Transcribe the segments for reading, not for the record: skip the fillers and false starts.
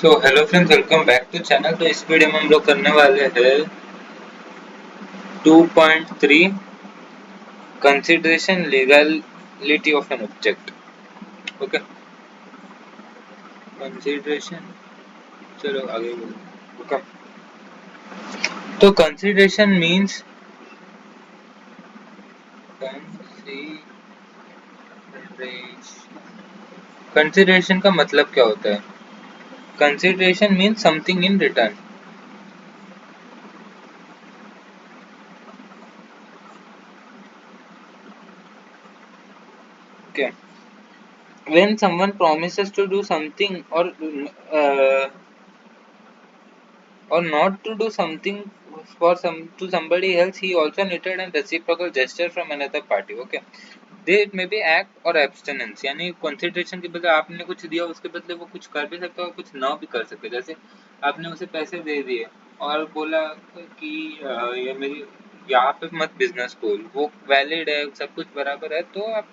तो hello friends, welcome back to channel. तो इस वीडियो में हम लोग करने वाले हैं 2.3 consideration legality of an object. Okay, consideration, चलो आगे बोलो। ओके, तो कंसिडरेशन मींस कंसिडरेशन का मतलब क्या होता है? Consideration means something in return. Okay, when someone promises to do something uh, or not to do something for some to somebody else, he also needed a reciprocal gesture from another party. Okay, they it may be act or abstinence, यानी consideration के बदले आपने कुछ दिया, उसके बदले वो कुछ कर भी सकता है और कुछ ना भी कर सकते। जैसे आपने उसे पैसे दे दिए और बोला कि ये मेरी यहाँ पे मत बिजनेस खोल, वो वैलिड है, सब कुछ बराबर है, तो आप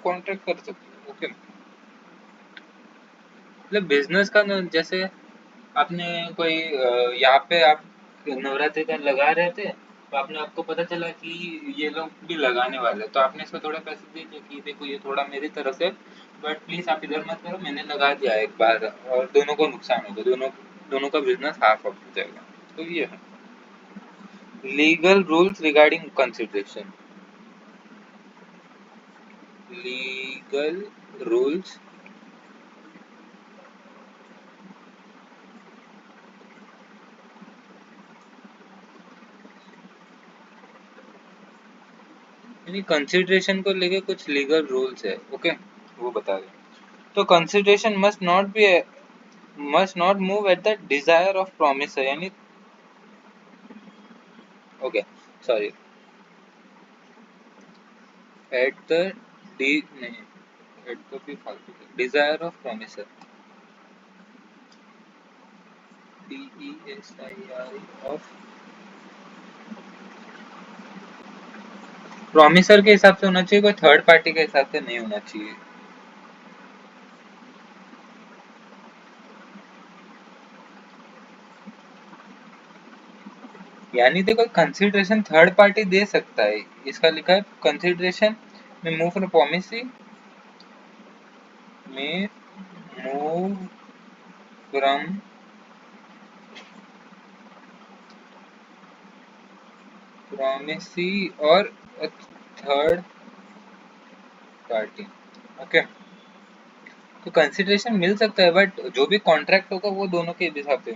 कॉन्ट्रैक्ट कर सकते हो। ओके, मतलब बिजनेस का जैसे आपने कोई यहाँ पे आप नवरात्रि का लगा रहे थे, तो आपने आपको पता चला कि ये लोग भी लगाने वाले, तो आपने इसको थोड़ा पैसे दे दिए कि देखो ये थोड़ा मेरी तरफ से, बट प्लीज आप इधर मत करो, मैंने लगा दिया एक बार, और दोनों को नुकसान होगा, दोनों दोनों का बिजनेस हाफ ऑफ हो जाएगा। तो ये है legal rules regarding consideration. Legal rules यानी कंसिडरेशन को लेके कुछ लीगल रूल्स है। ओके, वो बता दें। तो consideration must not move at the desire of promiser, यानी okay sorry, at the D नहीं, एट द भी फालतू, desire of promiser, DESIRE of promiser के हिसाब से होना चाहिए, कोई थर्ड पार्टी के हिसाब से नहीं होना चाहिए। यानी देखो कंसिडरेशन थर्ड पार्टी दे सकता है, इसका लिखा है कंसिडरेशन में मूव फ्रॉम प्रॉमिसी में मूव फ्रॉम प्रॉमिसी और थर्ड पार्टी। ओके, तो कंसिडरेशन मिल सकता है, बट जो भी कॉन्ट्रैक्ट होगा वो दोनों के हिसाब से।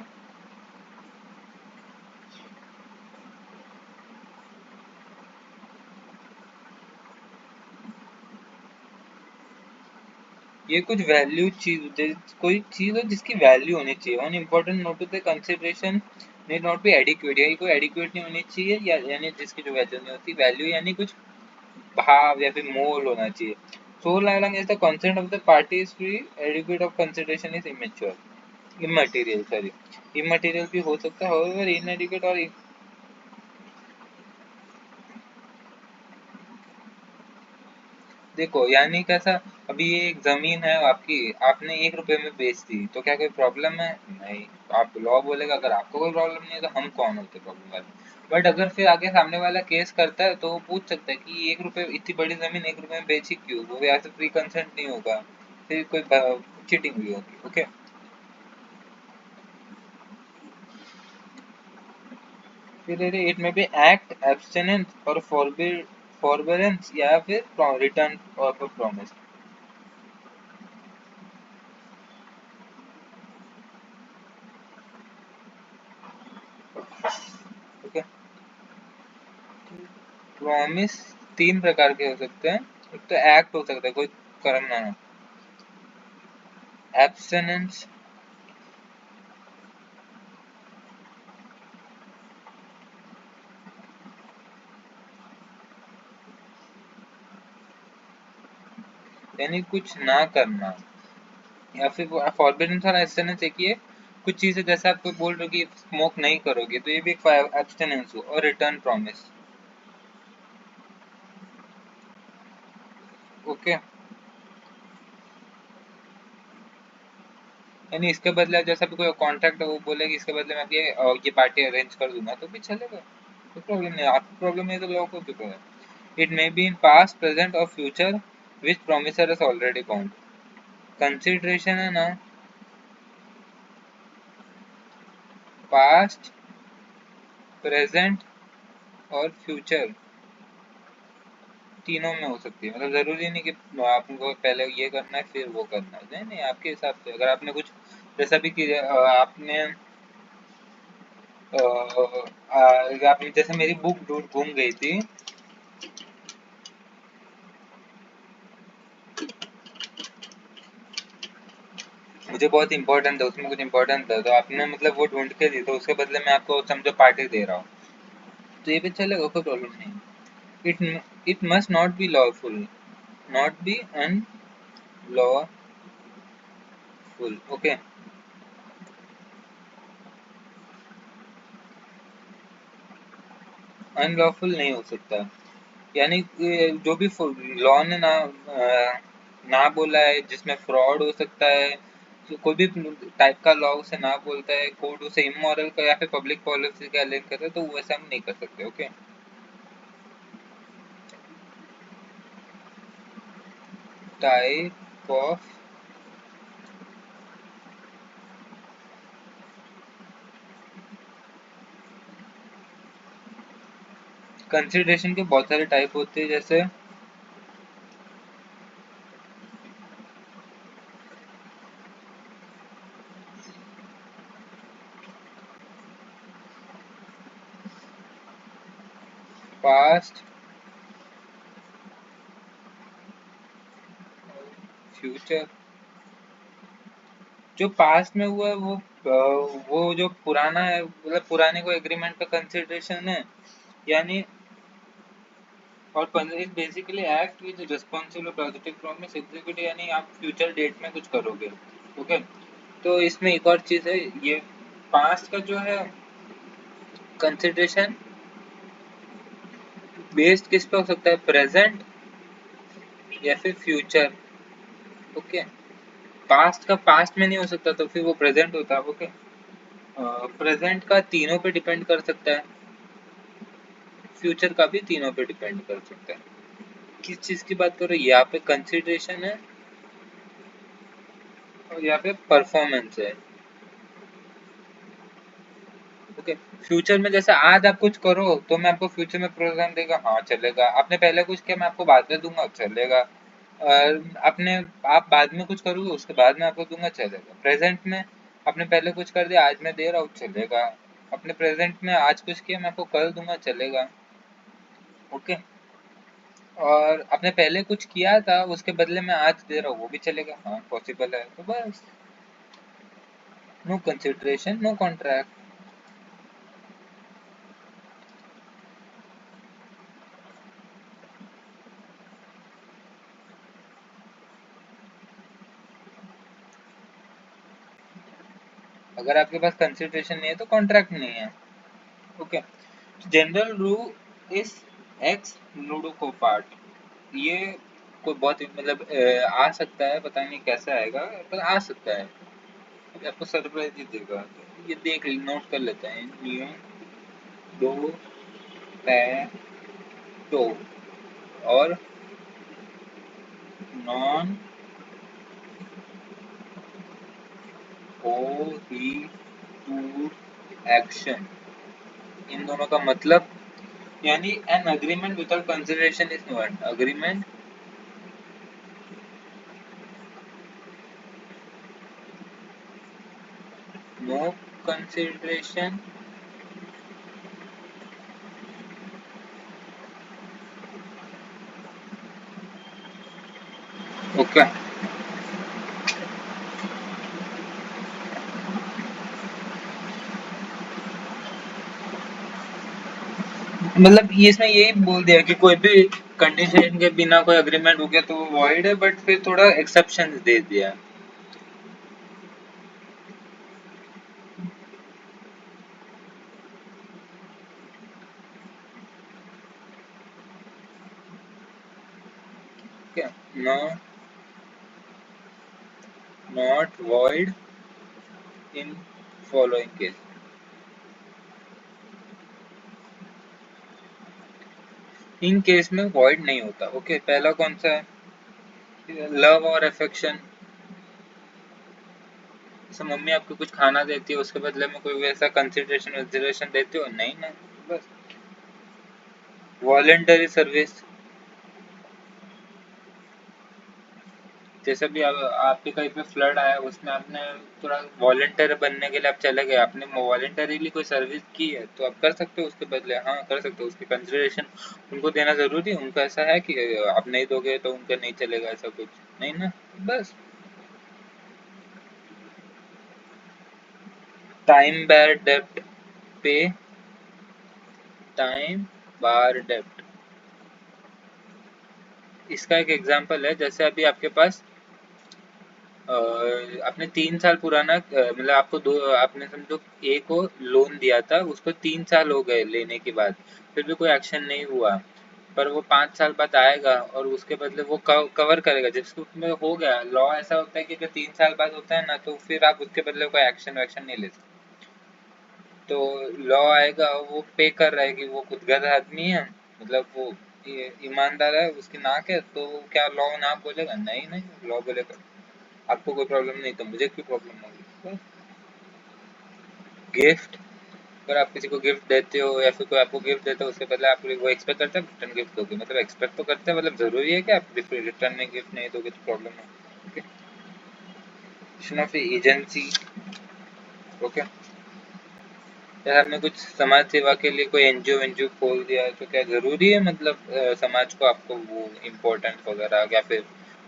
ये कुछ वैल्यू चीज होती है, कोई चीज है जिसकी वैल्यू होनी चाहिए। वन इम्पोर्टेंट नोट होता है, consideration need not be adequate, या कोई एडिक्वेट नहीं होनी चाहिए, या यानी जिसकी जो वैल्यू नहीं होती, वैल्यू यानी कुछ भाव या फिर मोल होना चाहिए। So long as the consent of the party is free, adequate of consideration is immature, immaterial, sorry, immaterial भी हो सकता है, however inadequate और देखो यानी कैसा, अभी ये एक जमीन है आपकी, आपने 1 रुपए में बेच दी, तो क्या कोई प्रॉब्लम है? नहीं। आप लॉ बोलेगा अगर आपको कोई प्रॉब्लम नहीं है तो हम कौन होते प्रॉब्लम वाले? बट अगर फिर आगे सामने वाला केस करता है तो वो पूछ सकता है कि 1 रुपए, इतनी बड़ी जमीन 1 रुपए में बेची क्यों? वो यहाँ से फ्री कंसेंट नहीं होगा, फिर कोई चीटिंग हुई होगी। ओके, फिर इट में भी एक्ट एब्सटेनेंस और फॉरबेरेंस या फिर return of promise. Okay, promise 3 प्रकार के हो सकते हैं। एक तो एक्ट हो सकता है, कोई करना है, एब्सटेनेंस, यानी कुछ ना करना, या फिर फॉरबिडेंस और एब्सटेनेंस एक ही है। कुछ चीजें जैसे आपको बोल रहे हो कि स्मोक नहीं करोगे, तो ये भी एक एब्सटेनेंस हो। और रिटर्न प्रॉमिस। ओके, यानी इसके बदले जैसा भी कोई कॉन्ट्रैक्ट है वो बोले कि इसके बदले मैं आपके ये पार्टी अरेंज कर दूंगा तो भी चलेगा, कोई प्रॉब्लम नहीं, आपकी प्रॉब्लम है तो लॉ को क्यों है। It may be in past present और future which promisor is already bound. Consideration है ना, पास्ट प्रेजेंट और फ्यूचर तीनों में हो सकती है, मतलब जरूरी नहीं कि आपको पहले ये करना है फिर वो करना है, नहीं नहीं, आपके हिसाब से अगर आपने कुछ जैसा भी किया आपने आपने जैसे मेरी बुक घूम गई थी, मुझे बहुत इंपॉर्टेंट था, उसमें कुछ इंपॉर्टेंट था तो आपने मतलब वो ढूंढ के दी तो उसके बदले मैं आपको समझो पार्टी दे रहा हूँ तो ये भी चलेगा, कोई प्रॉब्लम नहीं। It must not be lawful, not be unlawful, okay. Unlawful नहीं हो सकता, यानी जो भी लॉ ने ना बोला है जिसमें फ्रॉड हो सकता है, तो कोई भी टाइप का लॉ उसे ना बोलता है, कोर्ट उसे इमोरल का या फिर पब्लिक पॉलिसी का लिंक करता है तो वैसा हम नहीं कर सकते, ओके। टाइप ऑफ कंसिडरेशन के बहुत सारे टाइप होते हैं, जैसे पास्ट, फ्यूचर। जो पास्ट में हुआ है वो जो पुराना है मतलब पुराने को एग्रीमेंट का कंसिडरेशन है, यानी और basically act with responsible positive promise execute, यानी आप फ्यूचर डेट में कुछ करोगे, ओके। तो इसमें एक और चीज है, ये पास्ट का जो है कंसिडरेशन बेस्ड किस पे हो सकता है, प्रेजेंट या फिर फ्यूचर, ओके। पास्ट का पास्ट में नहीं हो सकता तो फिर वो प्रेजेंट होता है, ओके। प्रेजेंट का तीनों पे डिपेंड कर सकता है, फ्यूचर का भी तीनों पे डिपेंड कर सकता है। किस चीज की बात कर रहे हो, यहाँ पे कंसिडरेशन है और यहाँ पे परफॉर्मेंस है, ओके। फ्यूचर में जैसे आज आप कुछ करो तो मैं आपको फ्यूचर में प्रोग्राम देगा, हाँ चलेगा। आपने पहले कुछ किया मैं आपको बाद में दूंगा, चलेगा। आपने आप बाद में कुछ करोगे उसके बाद में आपको दूंगा, चलेगा। प्रेजेंट में आपने पहले कुछ कर दिया आज मैं दे रहा हूँ, चलेगा। अपने प्रेजेंट में आज कुछ किया मैं आपको कल दूंगा, चलेगा, ओके। और आपने पहले कुछ किया था उसके बदले में आज दे रहा हूँ वो भी चलेगा, हाँ पॉसिबल है, तो बस। No consideration no contract. अगर आपके पास कंसिडरेशन नहीं है तो कॉन्ट्रैक्ट नहीं है, ओके। जनरल रूल इस एक्स लूडो को पार्ट, ये कोई बहुत मतलब आ सकता है, पता नहीं कैसे आएगा पर आ सकता है, अभी आपको सरप्राइज ही देगा, तो ये देख नोट कर लेते हैं। न्यू दो टैटो और नॉन कोहिटूर एक्शन, इन दोनों का मतलब, यानी an agreement without consideration is none agreement, no consideration, okay. मतलब ये इसमें यही बोल दिया कि कोई भी कंडीशन के बिना कोई अग्रीमेंट हो गया तो वो वॉइड है, बट फिर थोड़ा एक्सेप्शन दे दिया, क्या no, not void in following case. इन केस में वॉइड नहीं होता। ओके, पहला कौन सा है? लव और अफेक्शन। जैसे मम्मी आपको कुछ खाना देती है, उसके बदले में कोई वैसा कंसिडरेशन देते हो? नहीं ना, बस। वॉलेंटरी सर्विस, जैसे भी आपके कहीं पे फ्लड आया, उसमें आपने थोड़ा वॉलेंटियर बनने के लिए आप चले गए, आपने वॉलेंटरीली कोई सर्विस की है, तो आप कर सकते हो उसके बदले। हाँ, कर सकते हो। उसकी कंसिडरेशन उनको देना जरूरी है? उनका ऐसा है कि आप नहीं दोगे तो उनका नहीं चलेगा, ऐसा कुछ नहीं ना, बस। टाइम बार डेब्ट पे, टाइम बार डेब्ट, इसका एक एग्जांपल है। जैसे अभी आपके पास आपने 3 साल पुराना मतलब आपको दो, आपने समझो ए को लोन दिया था, उसको 3 साल हो गए लेने के बाद, फिर भी कोई एक्शन नहीं हुआ, पर वो 5 साल बाद आएगा और उसके बदले वो कवर करेगा, जिसको उसमें हो गया। लॉ ऐसा होता है कि अगर 3 साल बाद होता है ना, तो फिर आप उसके बदले कोई एक्शन वैक्शन नहीं ले सकते। तो लॉ आएगा, वो पे कर रहा है कि वो खुदगर्ज आदमी है, मतलब वो ईमानदार है, उसकी नाक है, तो क्या लॉ ना बोलेगा? नहीं नहीं, लॉ बोलेगा आपको कोई प्रॉब्लम नहीं, तो मुझे क्यों प्रॉब्लम होगी। गिफ्ट, अगर आप किसी को गिफ्ट देते हो या फिर कोई आपको गिफ्ट देता है, उसके बदले आप वो एक्सपेक्ट करते हैं रिटर्न गिफ्ट दोगे, मतलब एक्सपेक्ट तो करते हैं, मतलब जरूरी है कि आप रिटर्न में गिफ्ट नहीं दोगे तो प्रॉब्लम है। Of agency. ओके, यार आपने कुछ समाज सेवा के लिए कोई एनजीओ एनजीओ खोल दिया है, तो क्या जरूरी है मतलब समाज को आपको वो इम्पोर्टेंस वगैरह या फिर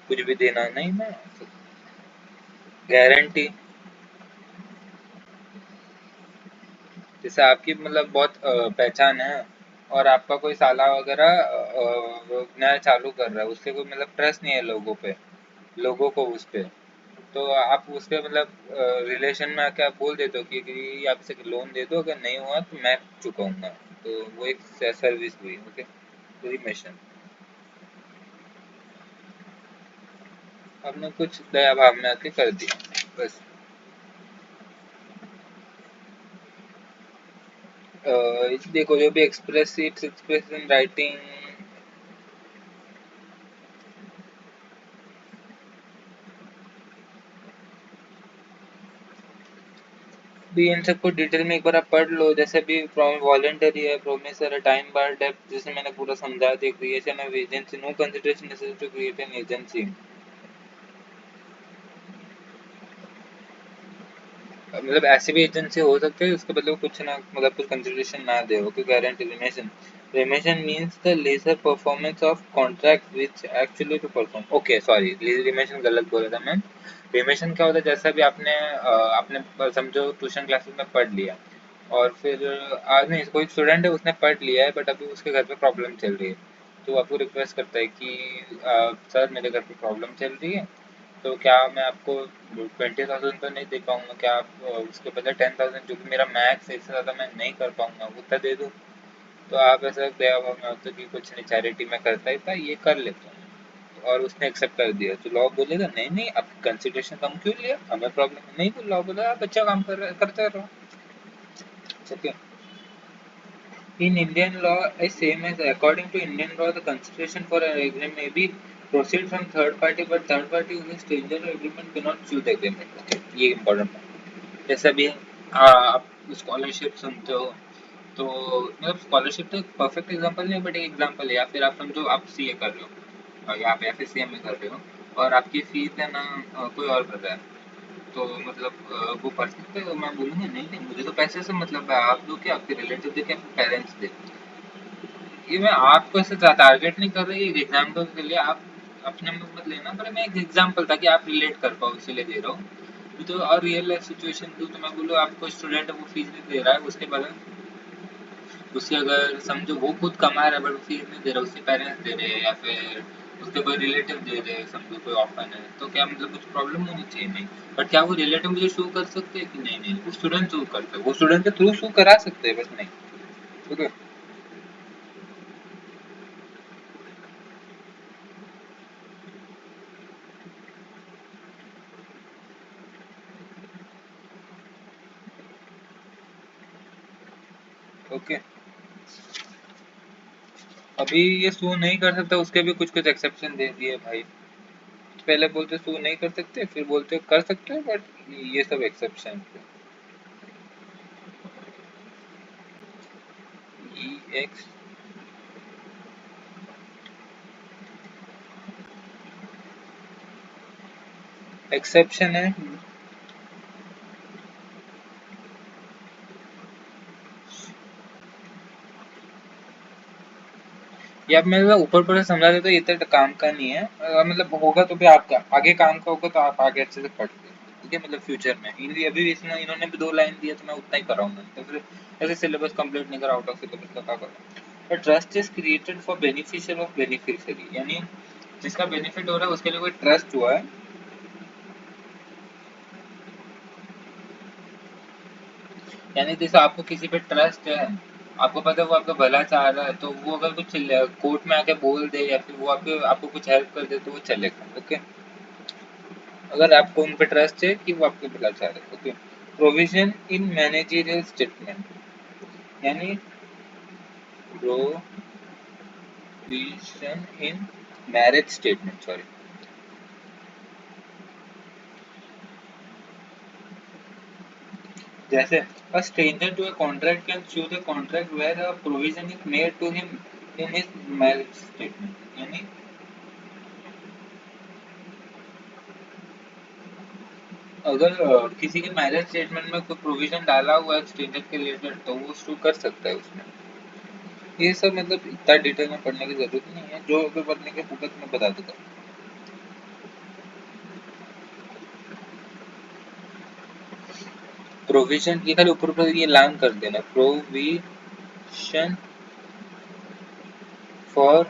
कुछ भी देना? नहीं ना। गारंटी, जैसे आपकी मतलब बहुत पहचान है और आपका कोई साला वगैरह नया चालू कर रहा है, उससे कोई मतलब ट्रस्ट नहीं है लोगों पे, लोगों को उस पे, तो आप उसके मतलब रिलेशन में आके आप बोल देते हो कि आपसे लोन दे दो, अगर नहीं हुआ तो मैं चुकाऊंगा। तो वो एक सर्विस हुई। ओके, रिमिशन, आपने कुछ दया भाव में आके कर दिया, बस। देखो, जो भी express it's express in writing, भी इन सबको डिटेल में एक बार आप पढ़ लो। जैसे भी वॉलेंटरी है, प्रोमिसर है, टाइम बार डेप्थ, जैसे मैंने पूरा समझा दिया। Creation of agency, no consideration necessary to create an agency, मतलब ऐसे भी एजेंसी हो सकते हैं उसके बदले कुछ ना, मतलब कुछ कंसिडरेशन ना दे। Okay, guarantee remission, remission means the lesser performance of contract which actually to perform. Okay sorry, remission गलत बोला था मैं। रिमेशन क्या होता है? जैसा भी आपने आपने समझो ट्यूशन क्लासेस में पढ़ लिया, और फिर आज नहीं, कोई स्टूडेंट है उसने पढ़ लिया है बट अभी उसके घर पे प्रॉब्लम चल रही है, तो वो आपको रिक्वेस्ट करता है कि सर मेरे घर पे प्रॉब्लम चल रही है, तो क्या मैं आपको 20,000 तो नहीं दे पाऊंगा, क्या आप उसके बदले 10,000, जो कि मेरा मैक्स है, इससे ज़्यादा मैं नहीं कर पाऊंगा, उतना दे दो। तो आप ऐसा दया भाव में होते कि कुछ नहीं, चैरिटी में करता ही था, ये कर लेता हूँ, और उसने एक्सेप्ट कर दिया, तो लॉ बोलेगा नहीं नहीं, अब कंसिडरेशन कम क्यों लिया, हमें प्रॉब्लम नहीं, तो लॉ बोलेगा आप अच्छा काम कर रहे, करते रहो। Okay, in Indian law is same as according to Indian law, the consideration for an agreement may be proceed from third party, but third party who is stranger to agreement cannot sue the agreement. Okay, ये important है। जैसा भी आप scholarship सुनते हो, तो मतलब scholarship तो एक परफेक्ट एग्जांपल नहीं, बट एक एग्जांपल है। या फिर आप समझो आप सीए कर रहे हो और या फिर सीएमए कर रहे हो, और आपकी फीस है ना कोई और भर रहा है, तो मतलब वो पढ़ सकते हो? मैं बोलूँगा नहीं नहीं, मुझे तो पैसे से मतलब है, आप दो, क्या आपके रिलेटिव दे, क्या आपके पेरेंट्स दे। ये मैं आपको ऐसे टारगेट नहीं कर रही एग्जाम्पल के लिए, आप अपने में मत लेना, पर मैं एक एग्जाम्पल ताकि आप रिलेट कर पाओ इसीलिए दे रहा हूँ। तो और रियल लाइफ सिचुएशन दूँ तो मैं बोलूँ, आपको स्टूडेंट है वो फीस नहीं दे रहा है, उसके बाद उससे अगर समझो वो खुद कमा रहा है बट फीस नहीं दे रहा, उसके पेरेंट्स दे रहे हैं या फिर उसके कोई रिलेटिव दे रहे हैं, समझो कोई ऑफर है, तो क्या मतलब कुछ प्रॉब्लम होनी चाहिए? नहीं। बट क्या वो रिलेटिव मुझे शो कर सकते हैं कि नहीं नहीं, वो स्टूडेंट शो करते हैं, वो स्टूडेंट के थ्रू शो करा सकते हैं, बस नहीं। ठीक है, ओके, अभी ये सू नहीं कर सकता, उसके भी कुछ कुछ एक्सेप्शन दे दिए भाई। पहले बोलते सू नहीं कर सकते, फिर बोलते कर सकते हो, बट ये सब एक्सेप्शन थे। ई एक्स एक्सेप्शन है। या मैं मतलब ऊपर ऊपर से समझा देता, ये तो काम का नहीं है, मतलब होगा तो भी आपका आगे काम का होगा, तो आप आगे अच्छे से पढ़ लें, ठीक है, मतलब फ्यूचर में। अभी इन्होंने भी 2 लाइन दिया तो मैं उतना ही कर रहा हूँ, तो फिर ऐसे सिलेबस कंप्लीट नहीं करा, आउट ऑफ सिलेबस का क्या करूँ। Trust is created for beneficial of beneficiary, यानी जिसका बेनिफिट हो रहा है उसके लिए कोई ट्रस्ट हुआ है। यानी जैसे आपको किसी पे ट्रस्ट है, आपको पता है वो आपका भला चाह रहा है, तो वो अगर कुछ कोर्ट में आके बोल दे या फिर वो आपको कुछ हेल्प कर दे तो वो चलेगा, ओके। अगर आपको उन पे ट्रस्ट है कि वो आपके भला चाह रहे हैं, okay. Provision in managerial statement, यानी provision in marriage statement, sorry. जैसे a stranger to a contract can choose a contract where a provision is made to him in his marriage statement, यानी अगर किसी के मैरिज स्टेटमेंट में कोई provision डाला हुआ है स्ट्रेंजर के रिलेटेड, तो वो सू कर सकता है उसमें। ये सब मतलब इतना डिटेल में पढ़ने की जरूरत नहीं है, जो अगर पढ़ने के फुकत में बता दूंगा। प्रोविजन ये खाली ऊपर ऊपर ये लाइन कर देना, प्रोविजन फॉर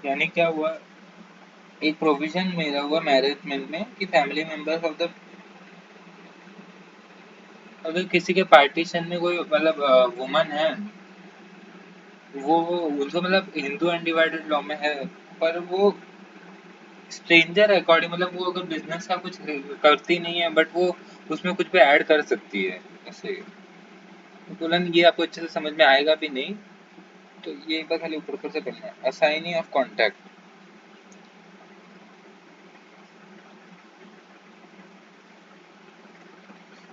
यानी क्या हुआ, एक प्रोविजन मिला हुआ मैरिजमेंट में कि फैमिली मेंबर्स ऑफ द, अगर किसी के पार्टीशन में कोई मतलब वुमन है, वो उनको मतलब हिंदू अनडिवाइडेड लॉ में है, पर वो स्ट्रेंजर है अकॉर्डिंग, मतलब वो अगर बिजनेस का कुछ करती नहीं है, बट वो उसमें कुछ भी ऐड कर सकती है ऐसे। तुरंत ये आपको अच्छे से समझ में आएगा भी नहीं, तो ये एक बार खाली ऊपर ऊपर से पढ़ना है। असाइनी ऑफ कॉन्ट्रैक्ट,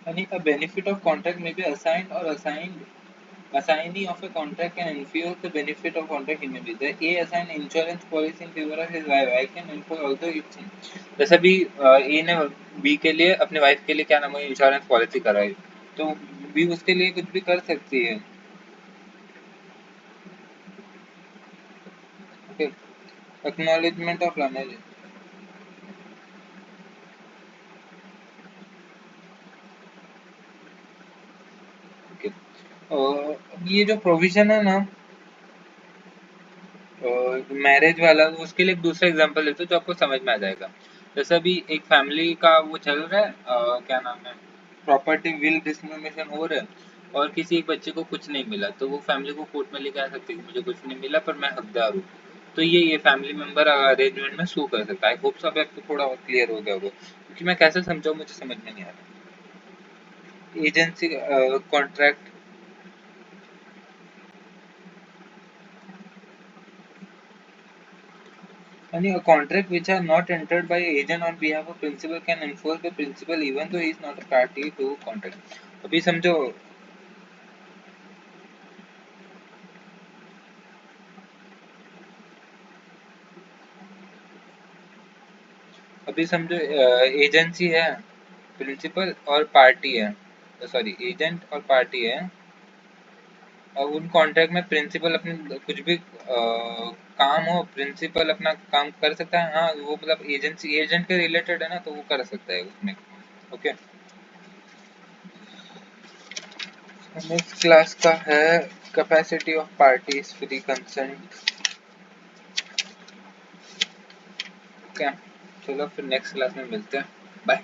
यानी अ बेनिफिट ऑफ कॉन्ट्रैक्ट में बी असाइन्ड और assigned, assignee of a contract can enforce the benefit of contract immediately. The A assign insurance policy in favor of his wife. I can enforce also its, जैसे भी ए ने B के लिए अपने wife के लिए क्या नाम है इंश्योरेंस पॉलिसी कराई, तो बी उसके लिए कुछ भी कर सकती है, okay. Acknowledgement of lineage, okay. ये जो प्रोविजन है ना मैरिज वाला, उसके लिए एक दूसरा एग्जांपल देते जो आपको समझ में आ जाएगा। जैसे अभी एक फैमिली का वो चल रहा है, क्या नाम है, प्रॉपर्टी विल डिस्ट्रीब्यूशन हो रहा है, और किसी एक बच्चे को कुछ नहीं मिला, तो वो फैमिली को कोर्ट में लेके आ सकती है कि मुझे कुछ नहीं मिला पर मैं हकदार हूँ। तो ये फैमिली मेंबर अरेंजमेंट में सू कर सकता है। आई होप सब आपको थोड़ा और क्लियर हो गया होगा, क्योंकि मैं कैसे समझाऊं मुझे समझ में नहीं आ रहा। एजेंसी कॉन्ट्रैक्ट, यानी a contract which are not entered by agent on behalf of principal can enforce the principal even though he is not a party to contract। अभी समझो, अभी समझो एजेंसी है, प्रिंसिपल और पार्टी है, सॉरी एजेंट और party है, और उन कॉन्ट्रैक्ट में प्रिंसिपल अपने कुछ भी काम हो, प्रिंसिपल अपना काम कर सकता है, हाँ वो मतलब एजेंसी एजेंट के रिलेटेड है ना, तो वो कर सकता है उसमें। ओके, नेक्स्ट क्लास का है capacity of parties free consent. Okay, चलो फिर नेक्स्ट क्लास में मिलते हैं, बाय।